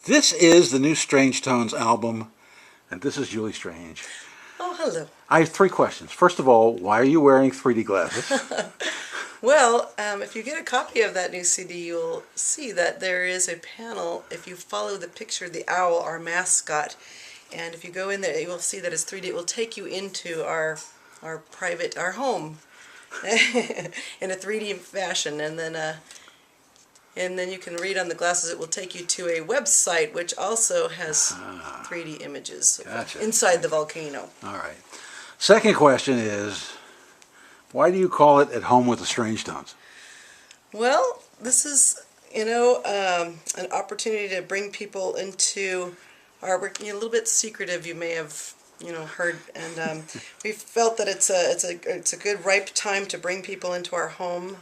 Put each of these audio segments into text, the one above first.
This is the new Strangetones album, and this is Julie Strange. Oh, hello. I have three questions. First of all, why are you wearing 3D glasses? Well, if you get a copy of that new CD, you'll see that there is a panel. If you follow the picture of the owl, our mascot, and if you go in there, you will see that it's 3D. It will take you into our home in a 3D fashion, and then you can read on the glasses. It will take you to a website which also has 3D images inside the volcano. All right. Second question is, why do you call it At Home with the Strangetones? Well, this is, an opportunity to bring people into our work. A little bit secretive, you may have, heard, and we felt that it's a good ripe time to bring people into our home,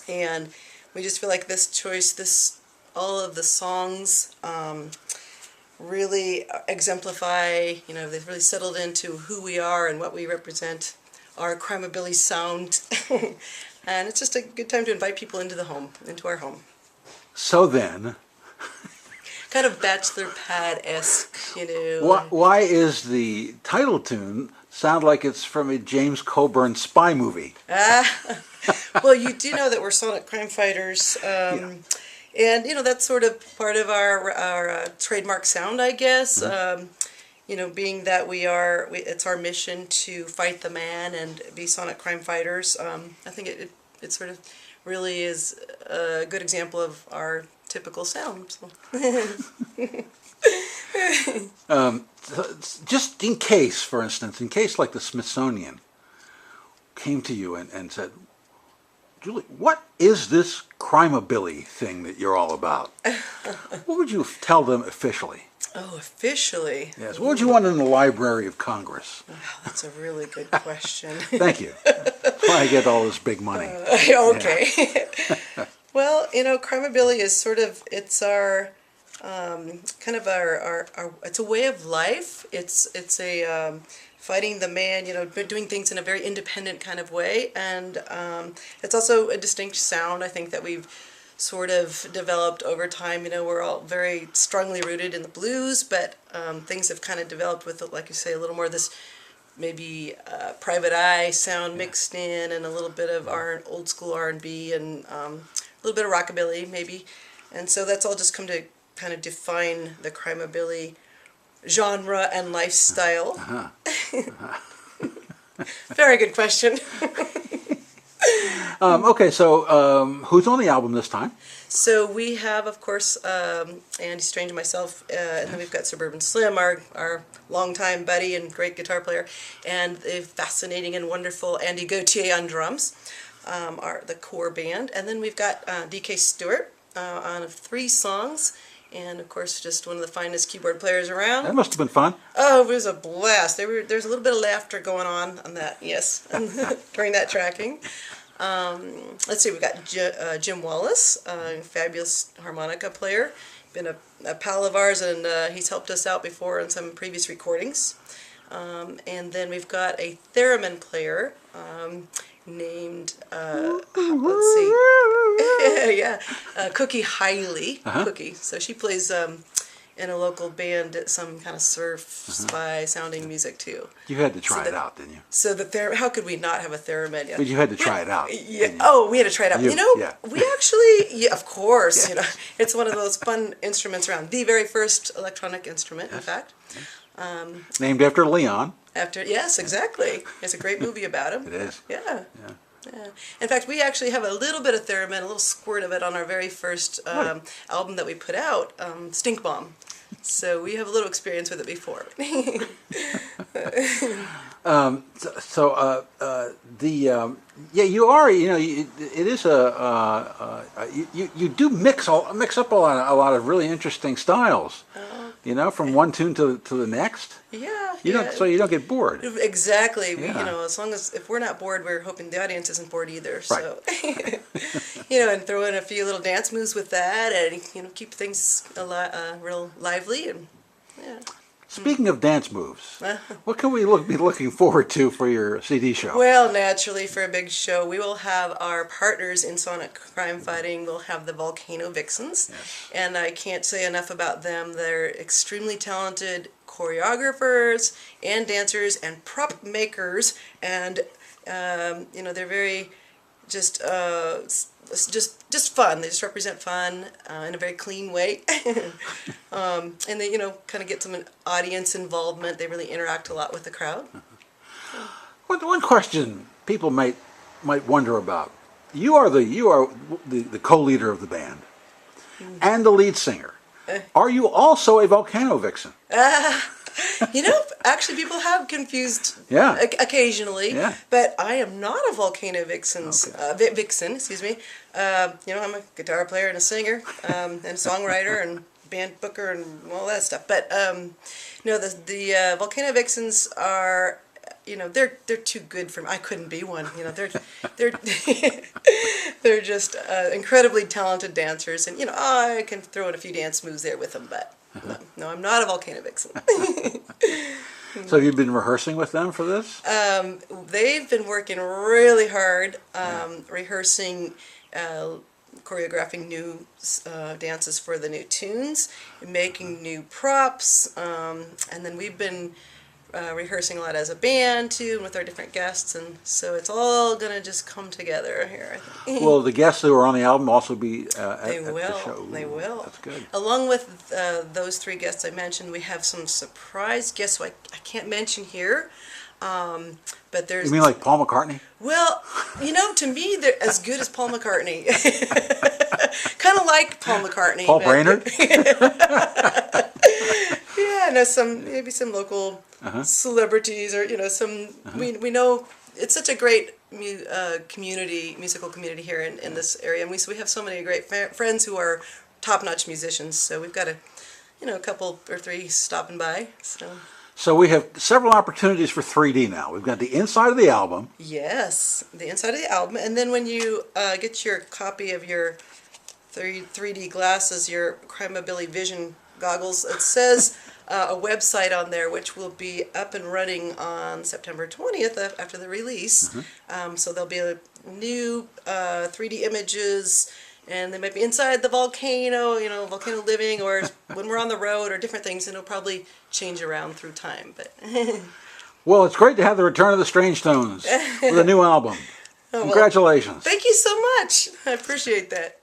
and we just feel like this choice, all of the songs really exemplify, they've really settled into who we are and what we represent, our crimabilly sound, and it's just a good time to invite people into our home. So then, kind of bachelor pad-esque, Why is the title tune sound like it's from a James Coburn spy movie? Well, you do know that we're sonic crime fighters, and that's sort of part of our trademark sound, I guess. Being that it's our mission to fight the man and be sonic crime fighters. I think it sort of really is a good example of our typical sound. Just in case, for instance, like the Smithsonian came to you and said, Julie, what is this crimabilly thing that you're all about? What would you tell them officially? Oh, officially? Yes. What would you want in the Library of Congress? Wow, that's a really good question. Thank you. That's why I get all this big money. Okay. Yeah. Well, crimabilly is it's our kind of our it's a way of life. It's a fighting the man, doing things in a very independent kind of way, and it's also a distinct sound, I think, that we've sort of developed over time. We're all very strongly rooted in the blues, but things have kind of developed with, like you say, a little more of this maybe private eye sound mixed in, and a little bit of old school R&B, and a little bit of rockabilly maybe, and so that's all just come to kind of define the crimabilly genre and lifestyle. Very good question. Okay, so who's on the album this time? So we have, of course, Andy Strange and myself, and then we've got Suburban Slim, our longtime buddy and great guitar player, and the fascinating and wonderful Andy Gauthier on drums, the core band. And then we've got DK Stewart on 3 songs, and of course just one of the finest keyboard players around. That must have been fun. Oh, it was a blast. There's a little bit of laughter going on that, yes, during that tracking. Let's see, we've got Jim Wallace, fabulous harmonica player, been a pal of ours, and he's helped us out before in some previous recordings. And then we've got a theremin player named, let's see, Cookie Hiley. Cookie. So she plays in a local band, some kind of surf spy sounding music too. You had to try it out, didn't you? So how could we not have a theremin? Yeah. But you had to try it out. Yeah. Oh, we had to try it out. We actually, of course, it's one of those fun instruments around. The very first electronic instrument, in fact. Named after Leon. Yes, exactly. It's a great movie about him. It is. Yeah. In fact, we actually have a little bit of theremin, a little squirt of it on our very first album that we put out, Stink Bomb. So we have a little experience with it before. You are. It is you do mix up a lot of really interesting styles. From one tune to the next. Yeah. So you don't get bored. Exactly. Yeah. As long as, if we're not bored, we're hoping the audience isn't bored either. Right. So, and throw in a few little dance moves with that, and keep things real lively, and Speaking of dance moves, what can we be looking forward to for your CD show? Well, naturally, for a big show, we will have our partners in Sonic Crime Fighting. We'll have the Volcano Vixens, Yes. and I can't say enough about them. They're extremely talented choreographers and dancers and prop makers, and they're very just just fun. They just represent fun in a very clean way, and they kind of get some audience involvement. They really interact a lot with the crowd. One question people might wonder about: you are the co-leader of the band and the lead singer. Are you also a Volcano Vixen? Actually, people have confused occasionally, but I am not a Volcano Vixen, excuse me. I'm a guitar player and a singer, and a songwriter and band booker and all that stuff. But the Volcano Vixens are, they're too good for me. I couldn't be one. They're they're just incredibly talented dancers, and I can throw in a few dance moves there with them, but. No, I'm not a Volcano Vixen. So have you been rehearsing with them for this? They've been working really hard, rehearsing, choreographing new dances for the new tunes, making new props, and then we've been rehearsing a lot as a band too, and with our different guests, and so it's all gonna just come together here, I think. Will the guests who are on the album also be at They the will. show? They will. That's good. Along with those three guests I mentioned, we have some surprise guests who I can't mention here, but there's. You mean like Paul McCartney? Well, to me, they're as good as Paul McCartney. Kind of like Paul McCartney. Paul Brainerd? Yeah, maybe some local celebrities, or we know it's such a great musical community here in this area, and we have so many great friends who are top-notch musicians. So we've got a couple or three stopping by. So we have several opportunities for 3D now. We've got the inside of the album. Yes, the inside of the album, and then when you get your copy of your 3D glasses, your Crimabilly Vision goggles, it says a website on there which will be up and running on September 20th after the release. So there'll be a new 3D images, and they might be inside the volcano, volcano living, or when we're on the road, or different things, and it'll probably change around through time. But Well, it's great to have the return of the Strangetones with a new album. Congratulations. Thank you so much. I appreciate that.